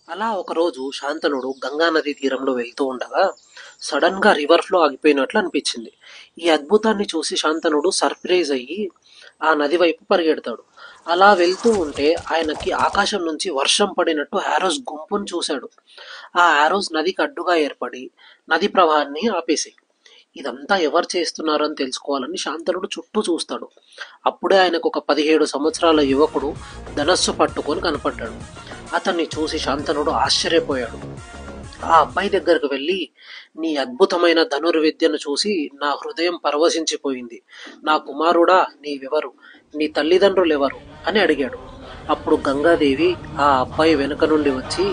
అలా ఒకరోజు శాంతనుడు గంగా నది తీరంలో వెళ్తూ ఉండగా సడన్ గా రివర్ ఫ్లో ఆగిపోయినట్లు అనిపించింది. ఈ అద్భుతాన్ని చూసి శాంతనుడు సర్ప్రైజ్ అయ్యి ఆ నది వైపు పరిగెడతాడు. అలా వెళ్తూ ఉంటే ఆయనకి ఆకాశం నుంచి వర్షం పడినట్టు ఆరోస్ గుంపును చూశాడు. ఆ ఆరోస్ నదికి అడ్డుగా ఏర్పడి నది ప్రవాహాన్ని ఆపేసాయి. ఇదంతా ఎవరు చేస్తున్నారు అని తెలుసుకోవాలని శాంతనుడు చుట్టూ చూస్తాడు. అప్పుడే ఆయనకు ఒక 17 సంవత్సరాల యువకుడు ధనస్సు పట్టుకొని కనపడ్డాడు. అతన్ని చూసి శాంతనుడు ఆశ్చర్యపోయాడు. ఆ అబ్బాయి దగ్గరకు వెళ్ళి, నీ అద్భుతమైన ధనుర్విద్యను చూసి నా హృదయం పరవశించిపోయింది. నా కుమారుడా, నీవెవరు? నీ తల్లిదండ్రులెవరు అని అడిగాడు. అప్పుడు గంగాదేవి ఆ అబ్బాయి వెనుక నుండి వచ్చి,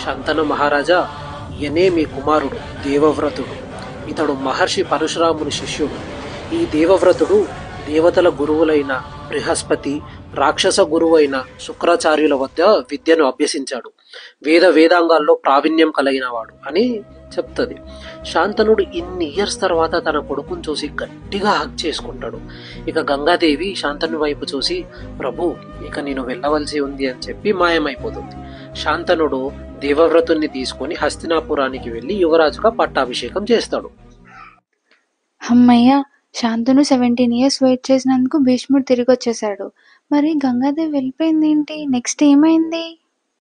శంతన మహారాజా, ఈయనే మీ కుమారుడు దేవవ్రతుడు. ఇతడు మహర్షి పరశురాముని శిష్యుడు. ఈ దేవవ్రతుడు దేవతల గురువులైన బృహస్పతి, రాక్షస గురువైన శుక్రాచార్యుల వద్ద విద్యను అభ్యసించాడు. వేదాంగాల్లో ప్రావీణ్యం కలిగినవాడు అని చెప్తుంది. శాంతనుడు ఇన్ని ఇయర్స్ తర్వాత తన కొడుకుని చూసి గట్టిగా హక్ చేసుకుంటాడు. ఇక గంగాదేవి శాంతను వైపు చూసి, ప్రభు, ఇక నేను వెళ్ళవలసి ఉంది అని చెప్పి మాయమైపోతుంది. శాంతనుడు దేవవ్రతుణ్ణి తీసుకొని హస్తినాపురానికి వెళ్లి యువరాజుగా పట్టాభిషేకం చేస్తాడు. అమ్మయ్య! శాంతను 17 ఇయర్స్ వెయిట్ చేసినందుకు భీష్ముడు తిరిగొచ్చేశాడు. మరి గంగాదేవి వెళ్ళిపోయిందేంటి? నెక్స్ట్ ఏమైంది?